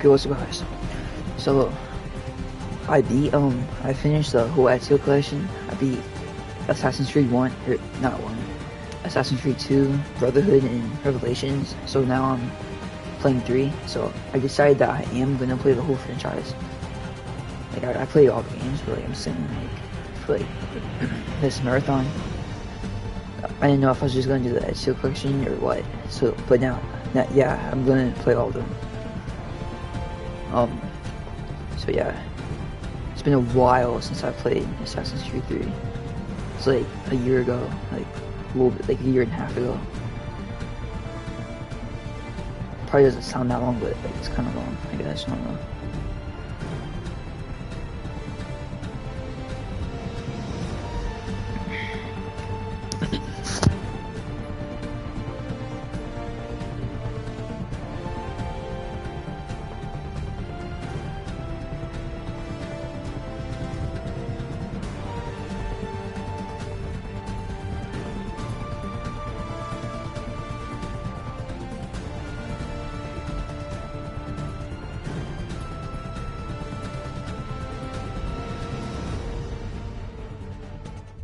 Okay, what's up, guys? So, I finished the whole Ezio collection. I beat Assassin's Creed 1, or not 1, Assassin's Creed 2, Brotherhood, and Revelations. So now I'm playing 3. So I decided that I am gonna play the whole franchise. Like, I play all the games, but like, I'm saying, like, for like, this marathon. I didn't know if I was just gonna do the Ezio collection or what. So, but now, yeah, I'm gonna play all of them. So yeah, it's been a while since I played Assassin's Creed 3. It's like a year ago, like a little bit, like a year and a half ago. Probably doesn't sound that long, but like, it's kind of long, I guess, I don't know.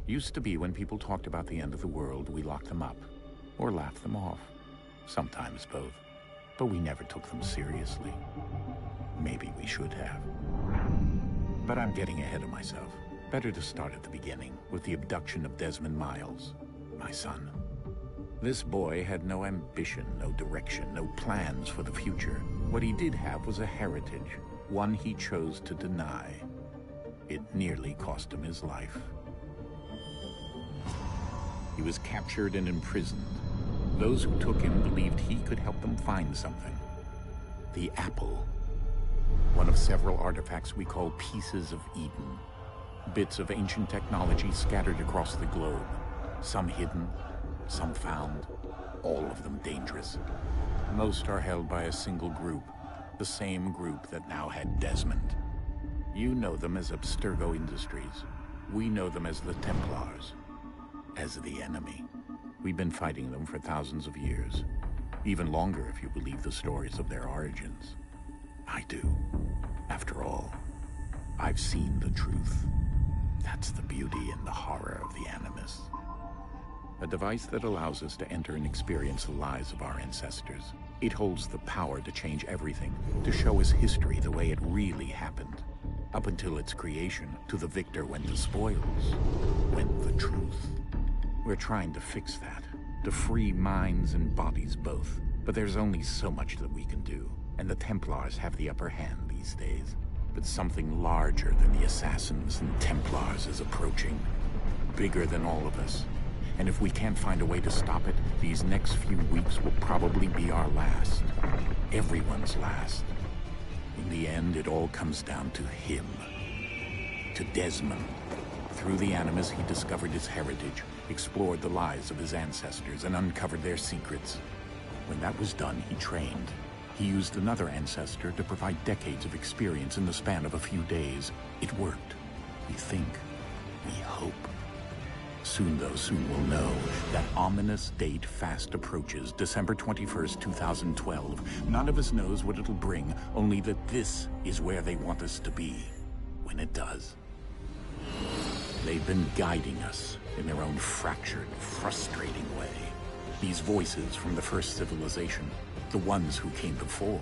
Used to be when people talked about the end of the world, we locked them up, or laughed them off. Sometimes both. But we never took them seriously. Maybe we should have. But I'm getting ahead of myself. Better to start at the beginning, with the abduction of Desmond Miles, my son. This boy had no ambition, no direction, no plans for the future. What he did have was a heritage, one he chose to deny. It nearly cost him his life. He was captured and imprisoned. Those who took him believed he could help them find something. The apple. One of several artifacts we call pieces of Eden. Bits of ancient technology scattered across the globe. Some hidden, some found, all of them dangerous. Most are held by a single group, the same group that now had Desmond. You know them as Abstergo Industries. We know them as the Templars. As the enemy. We've been fighting them for thousands of years. Even longer if you believe the stories of their origins. I do. After all, I've seen the truth. That's the beauty and the horror of the Animus. A device that allows us to enter and experience the lives of our ancestors. It holds the power to change everything, to show us history the way it really happened. Up until its creation, to the victor went the spoils, went the truth. We're trying to fix that, to free minds and bodies both. But there's only so much that we can do, and the Templars have the upper hand these days. But something larger than the Assassins and Templars is approaching, bigger than all of us. And if we can't find a way to stop it, these next few weeks will probably be our last. Everyone's last. In the end, it all comes down to him. To Desmond. Through the Animus, he discovered his heritage, explored the lives of his ancestors, and uncovered their secrets. When that was done, he trained. He used another ancestor to provide decades of experience in the span of a few days. It worked. We think. We hope. Soon, though, soon we'll know. That ominous date fast approaches, December 21st, 2012. None of us knows what it'll bring, only that this is where they want us to be. When it does. They've been guiding us in their own fractured, frustrating way. These voices from the first civilization, the ones who came before,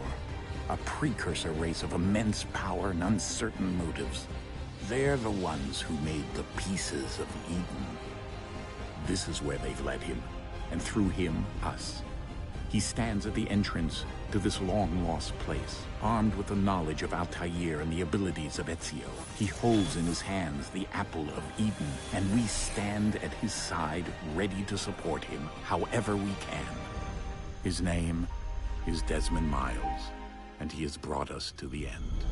a precursor race of immense power and uncertain motives. They're the ones who made the pieces of Eden. This is where they've led him, and through him, us. He stands at the entrance to this long-lost place, armed with the knowledge of Altair and the abilities of Ezio. He holds in his hands the apple of Eden, and we stand at his side, ready to support him however we can. His name is Desmond Miles, and he has brought us to the end.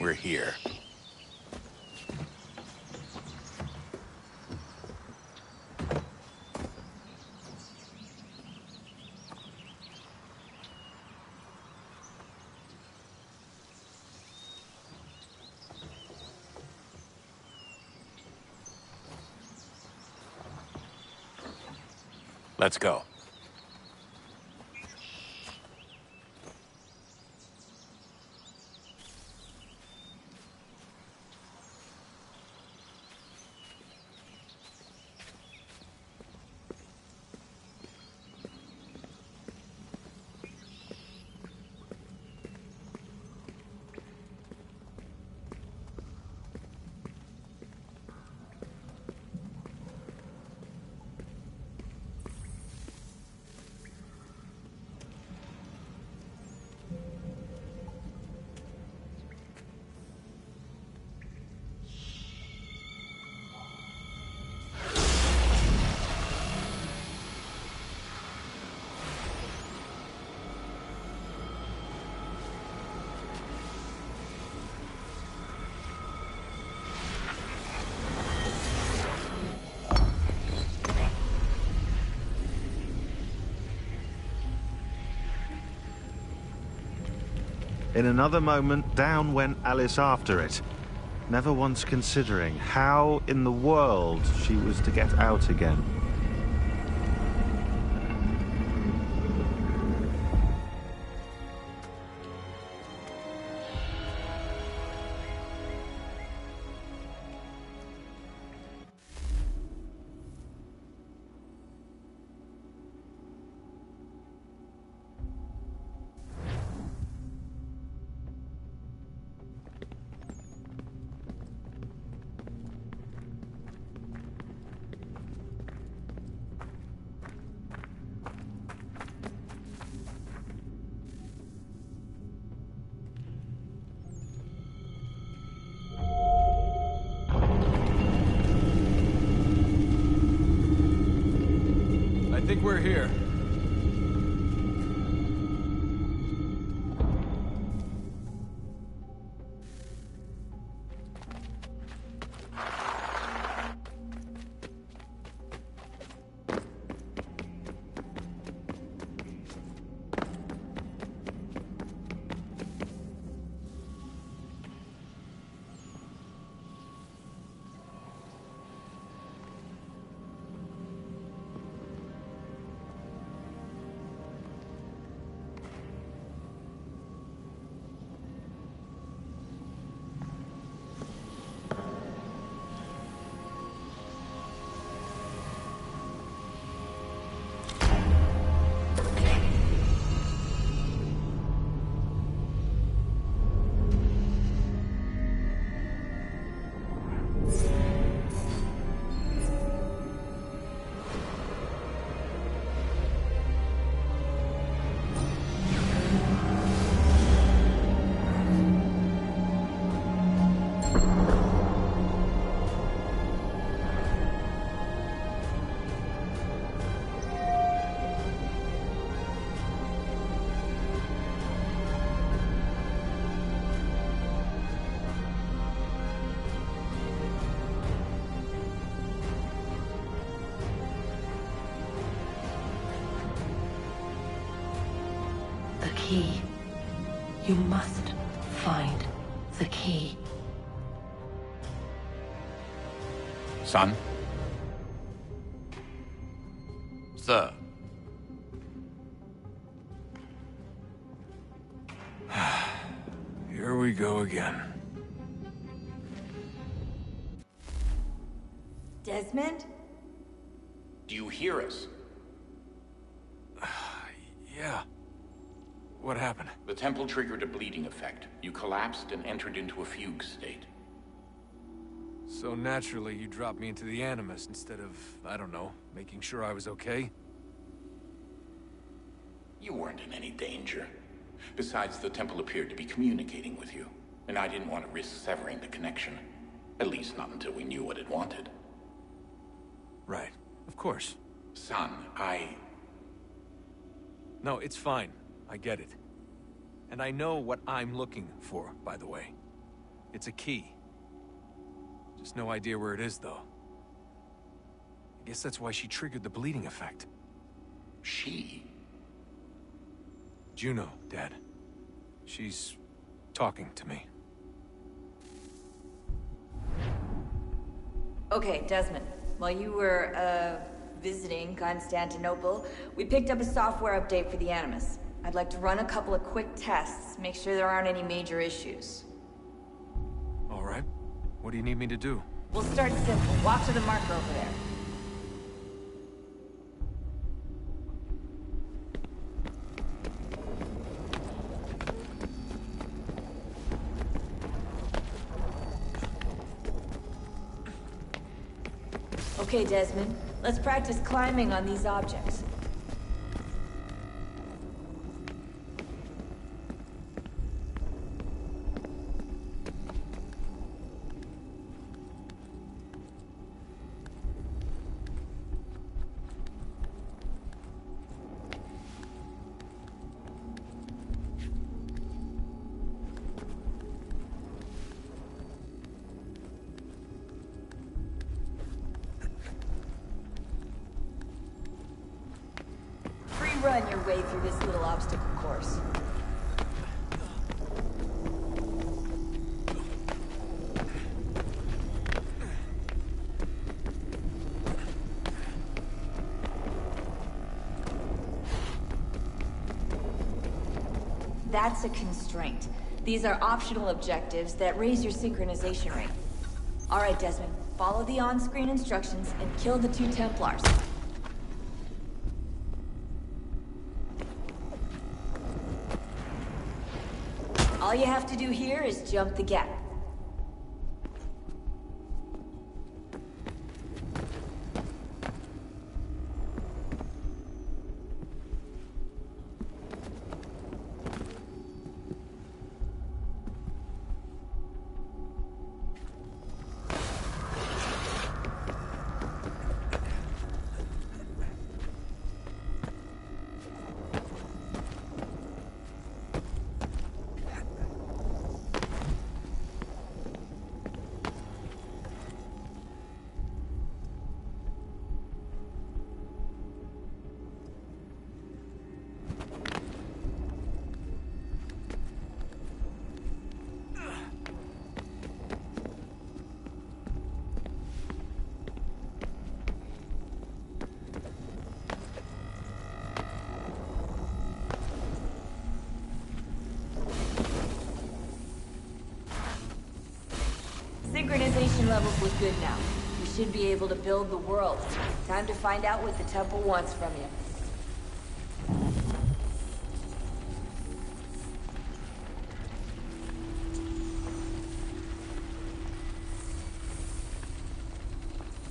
we're here. Let's go. In another moment, down went Alice after it, never once considering how in the world she was to get out again. I think we're here. The key. You must find the key. Son? Sir. Here we go again. Desmond? Do you hear us? Yeah. What happened? The temple triggered a bleeding effect. You collapsed and entered into a fugue state. So naturally, you dropped me into the Animus instead of, I don't know, making sure I was okay? You weren't in any danger. Besides, the temple appeared to be communicating with you, and I didn't want to risk severing the connection. At least not until we knew what it wanted. Right. Of course. Son, No, it's fine. I get it. And I know what I'm looking for, by the way. It's a key. Just no idea where it is, though. I guess that's why she triggered the bleeding effect. She? Juno, Dad. She's talking to me. Okay, Desmond. While you were, visiting Constantinople, we picked up a software update for the Animus. I'd like to run a couple of quick tests, make sure there aren't any major issues. All right. What do you need me to do? We'll start simple. Walk to the marker over there. Okay, Desmond. Let's practice climbing on these objects. Run your way through this little obstacle course. That's a constraint. These are optional objectives that raise your synchronization rate. All right, Desmond. Follow the on-screen instructions and kill the 2 Templars. All you have to do here is jump the gap. Synchronization levels look good now. You should be able to build the world. Time to find out what the temple wants from you.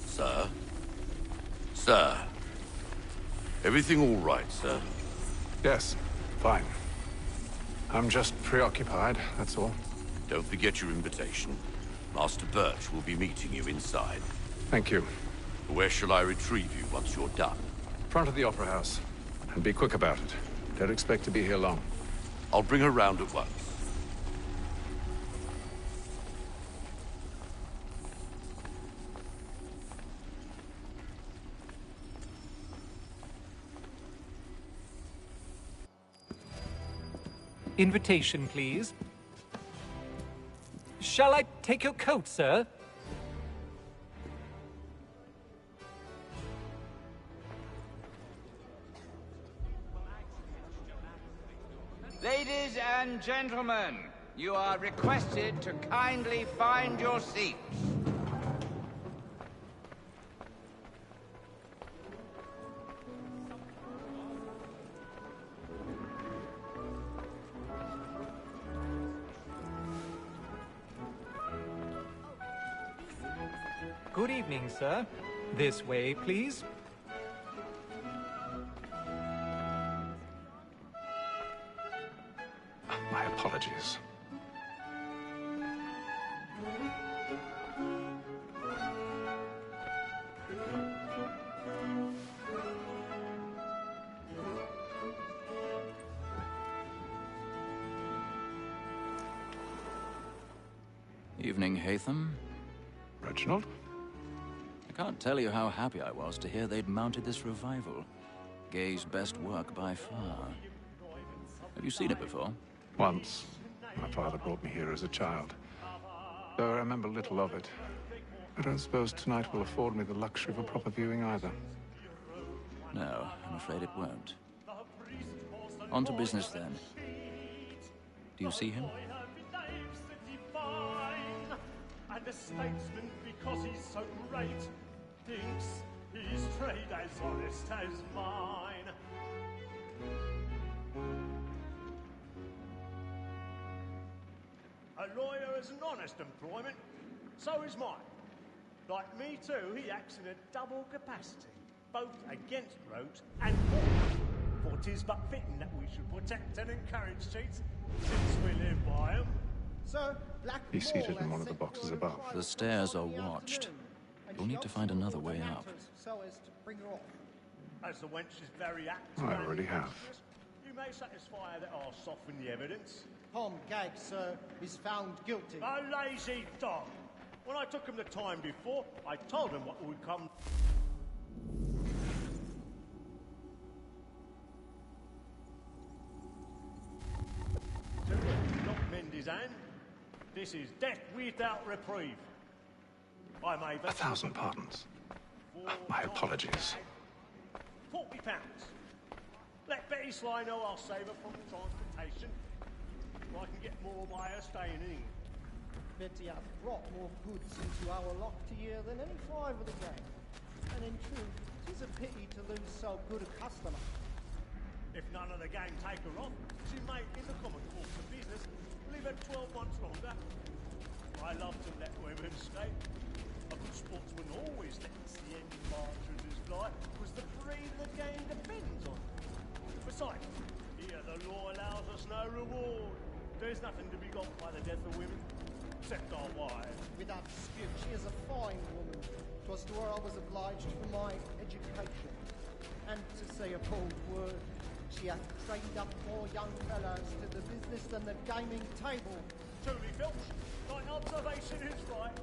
Sir? Sir? Everything all right, sir? Yes, fine. I'm just preoccupied, that's all. Don't forget your invitation. Master Birch will be meeting you inside. Thank you. Where shall I retrieve you once you're done? Front of the Opera House. And be quick about it. Don't expect to be here long. I'll bring her round at once. Invitation, please. Shall I take your coat, sir? Ladies and gentlemen, you are requested to kindly find your seats. Good evening, sir. This way, please. My apologies. Evening, Haytham. Reginald? I can't tell you how happy I was to hear they'd mounted this revival. Gay's best work by far. Have you seen it before? Once. My father brought me here as a child. Though I remember little of it. I don't suppose tonight will afford me the luxury of a proper viewing either. No, I'm afraid it won't. On to business, then. Do you see him? And a statesman, because he's so great, thinks his trade as honest as mine. A lawyer is an honest employment, so is mine. Like me too, he acts in a double capacity, both against rogues and for. For 'tis but fitting that we should protect and encourage cheats, since we live by 'em. Sir, he's seated in one of the boxes above. The stairs are watched. You'll need to find another way up. So as to bring her off. As the wench is very apt. I already have. You may satisfy her that I'll soften the evidence. Tom Gagg, sir, is found guilty. A lazy dog. When I took him the time before, I told him what would come. To not mend his hand. This is death without reprieve. I may... 1,000 pardons. My apologies. £40. Let Betty Sly know I'll save her from transportation. I can get more by her staying in. Betty hath brought more goods into our locked year than any 5 of the gang. And in truth, 'tis a pity to lose so good a customer. If none of the gang take her off, she may, in the common course of business, leave her 12 months longer. I love to let women escape. A good sportsman always lets the end partridges fly, because the breed of the game depends on it. Besides, here the law allows us no reward. There's nothing to be got by the death of women, except our wives. Without dispute, she is a fine woman. 'Twas to her I was obliged for my education. And to say a bold word, she hath trained up more young fellows to the business than the gaming table. Truly, Filch, thine observation is right.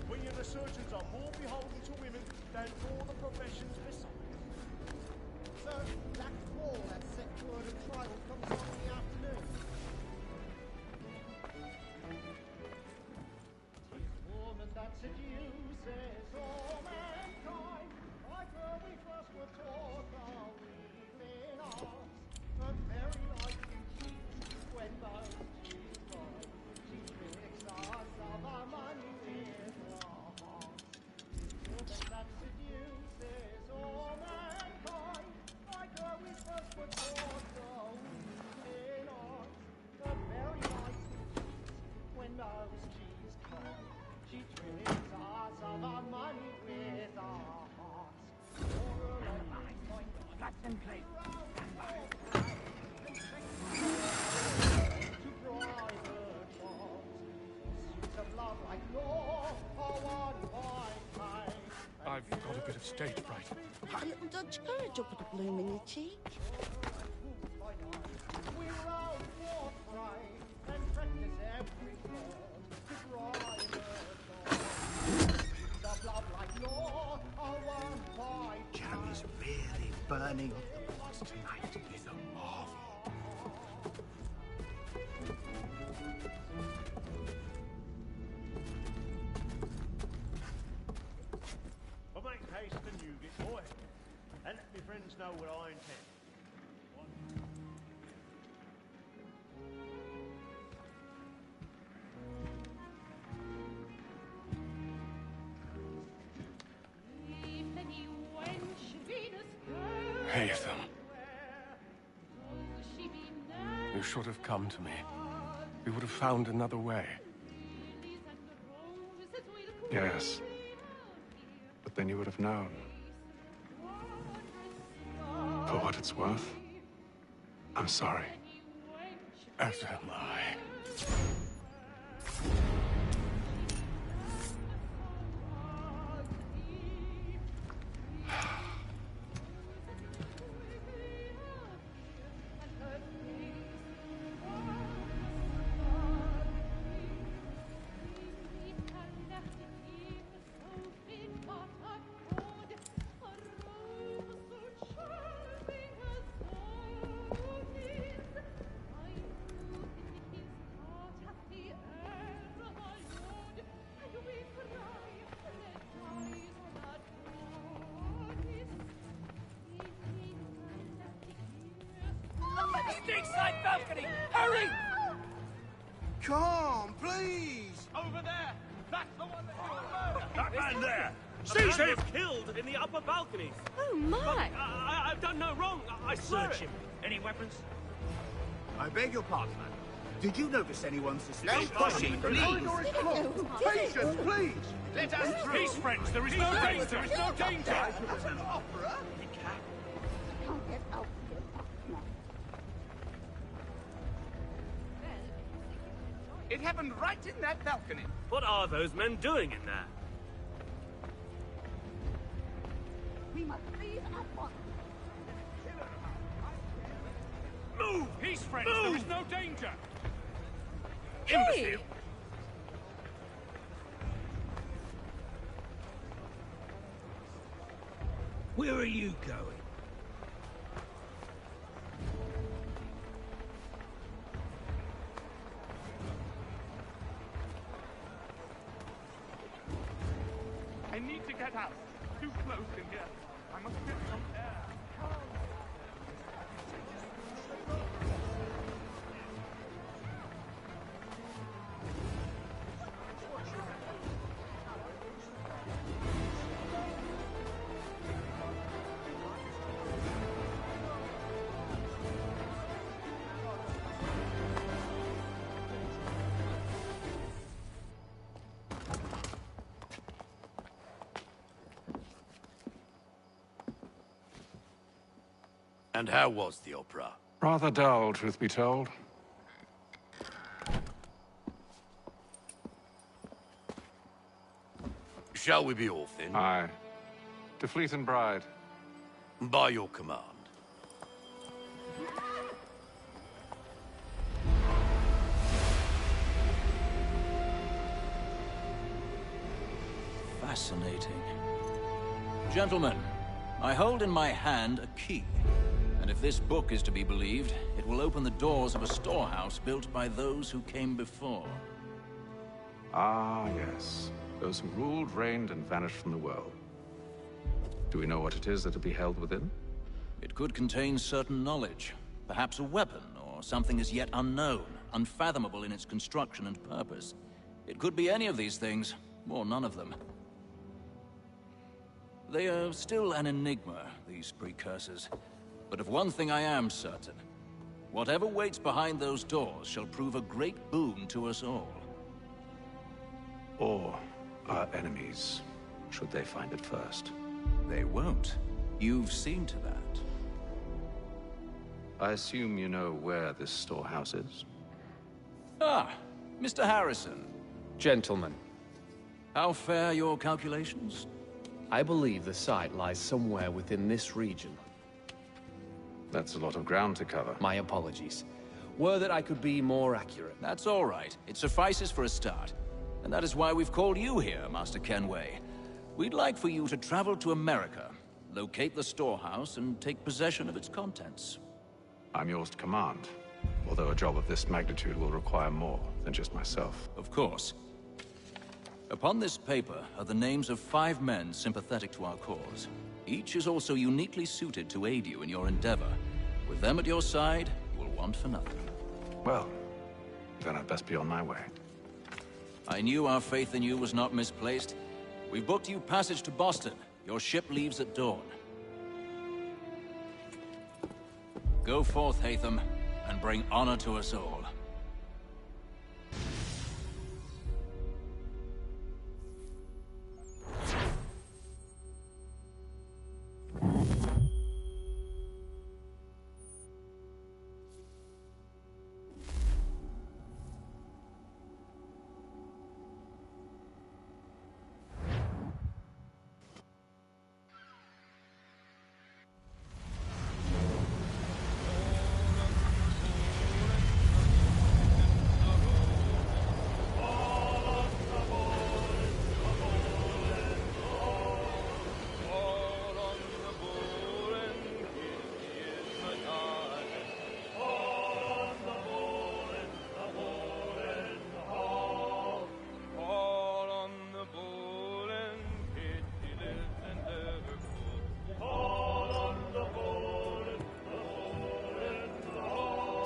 We and the surgeons are more beholden to women than all the professions besides. Sir, Black Wall has set word of trial comes on in the afternoon. Tis woman that seduces all mankind, like her we first were taught our evening arts. But very like you cheat when both she's right. She tricks us of our money with her hearts. Tis woman that seduces all mankind, like her we first were taught our evening arts. But very like you cheat when both she's caught. She tricks us of our money with our hearts. Got them played. Stand by. To bribe her charms. Pursuits of love like law are won by time. I've got a bit of stage fright. A little Dutch courage up at the bloom in your cheek. We roll forthright and practice every thought to bribe her charms. Pursuits of love like law are won by time. Jeremy's really burning up the box tonight. He's a marvel. But make haste and you get boy, and let me friends know what I intend. Haytham. You should have come to me. We would have found another way. Yes. But then you would have known. For what it's worth, I'm sorry. As am I. East side balcony! Hurry! Come, please! Over there! That's the one that you murdered! That man there! A Seize man him! was killed in the upper balconies. Oh, my! I've done no wrong. I swear Search it. him. Any weapons? I beg your pardon, man. Did you notice anyone suspicious? No pushing, please! Patience, please! Let us through! Peace, friends! There is no danger! There is no danger! It's an opera. It happened right in that balcony. What are those men doing in there? We must leave at once. Move! Peace, friends! Move! There is no danger! Hey! Imbecile! Where are you going? I need to get out. Too close in here. I must get some air. And how was the opera? Rather dull, truth be told. Shall we be off then? Aye. To Fleet and Bride. By your command. Fascinating. Gentlemen, I hold in my hand a key. And if this book is to be believed, it will open the doors of a storehouse built by those who came before. Ah, yes. Those who ruled, reigned, and vanished from the world. Do we know what it is that will be held within? It could contain certain knowledge. Perhaps a weapon, or something as yet unknown, unfathomable in its construction and purpose. It could be any of these things, or none of them. They are still an enigma, these precursors. But of one thing I am certain. Whatever waits behind those doors shall prove a great boon to us all. Or our enemies, should they find it first. They won't. You've seen to that. I assume you know where this storehouse is? Ah, Mr. Harrison. Gentlemen, How fare your calculations? I believe the site lies somewhere within this region. That's a lot of ground to cover. My apologies. Were that I could be more accurate. That's all right. It suffices for a start. And that is why we've called you here, Master Kenway. We'd like for you to travel to America, locate the storehouse, and take possession of its contents. I'm yours to command, although a job of this magnitude will require more than just myself. Of course. Upon this paper are the names of 5 men sympathetic to our cause. Each is also uniquely suited to aid you in your endeavor. With them at your side, you will want for nothing. Well, then I'd best be on my way. I knew our faith in you was not misplaced. We've booked you passage to Boston. Your ship leaves at dawn. Go forth, Haytham, and bring honor to us all.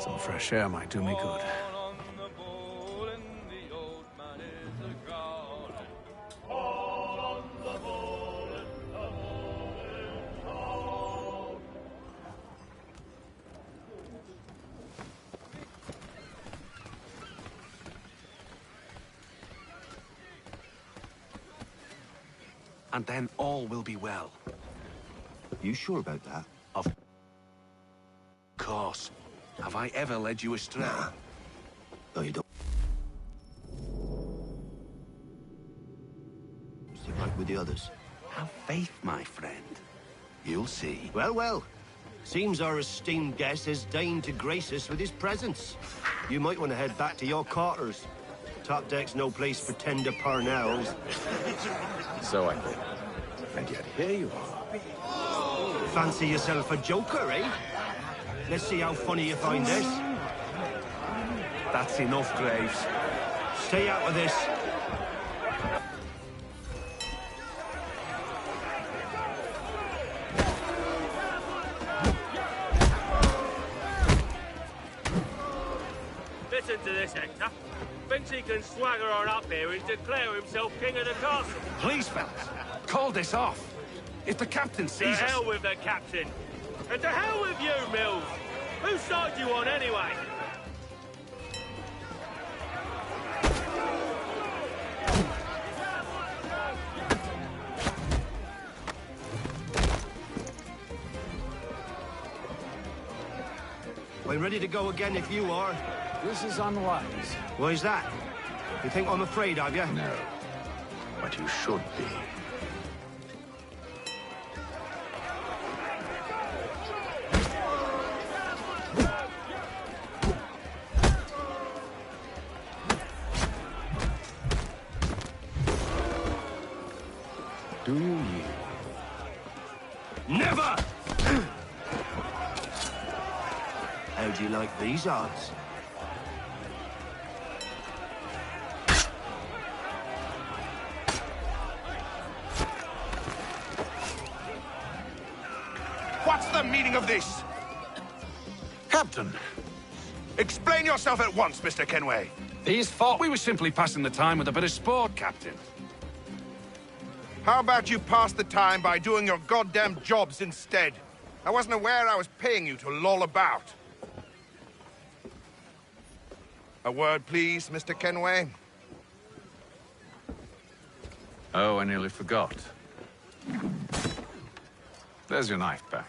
Some fresh air might do me good. And then all will be well. You sure about that? Of course. Have I ever led you astray? Nah. No, you don't. Stick right with the others. Have faith, my friend. You'll see. Well, well. Seems our esteemed guest has deigned to grace us with his presence. You might want to head back to your quarters. Top deck's no place for tender parnells. So I think. And yet here you are. Fancy yourself a joker, eh? Let's see how funny you find this. That's enough, Graves. Stay out of this. Listen to this, Hector. Thinks he can swagger on up here and declare himself king of the castle. Please, fellas, call this off. If the captain To sees us... hell with the captain. And to hell with you, Mills. Whose side you on, anyway? I'm ready to go again if you are. This is unwise. Why's that? You think I'm afraid of you? No. But you should be. Do you yield? Never! How'd you like these odds? What's the meaning of this? Captain! Explain yourself at once, Mr. Kenway. These fought. We were simply passing the time with a bit of sport, Captain. How about you pass the time by doing your goddamn jobs instead? I wasn't aware I was paying you to loll about. A word, please, Mr. Kenway. Oh, I nearly forgot. There's your knife back.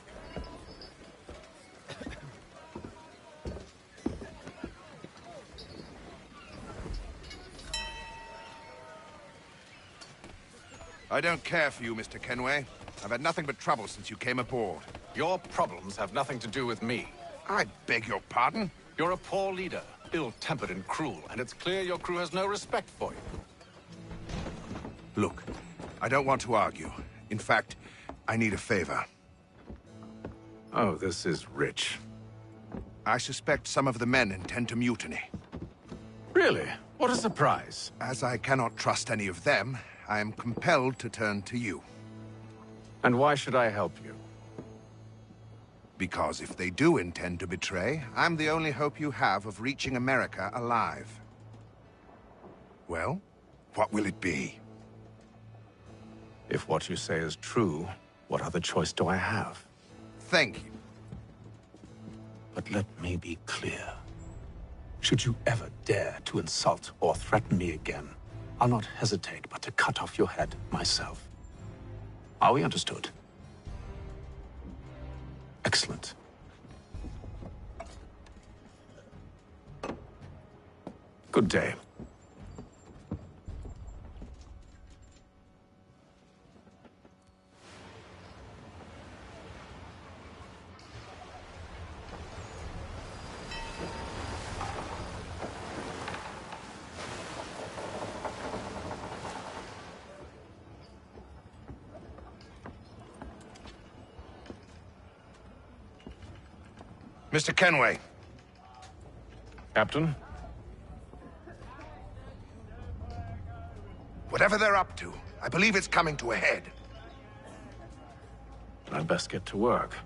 I don't care for you, Mr. Kenway. I've had nothing but trouble since you came aboard. Your problems have nothing to do with me. I beg your pardon? You're a poor leader, ill-tempered and cruel, and it's clear your crew has no respect for you. Look, I don't want to argue. In fact, I need a favor. Oh, this is rich. I suspect some of the men intend to mutiny. Really? What a surprise. As I cannot trust any of them, I am compelled to turn to you. And why should I help you? Because if they do intend to betray, I'm the only hope you have of reaching America alive. Well, what will it be? If what you say is true, what other choice do I have? Thank you. But let me be clear. Should you ever dare to insult or threaten me again, I'll not hesitate but to cut off your head myself. Are we understood? Excellent. Good day. Mr. Kenway. Captain? Whatever they're up to, I believe it's coming to a head. I'd best get to work.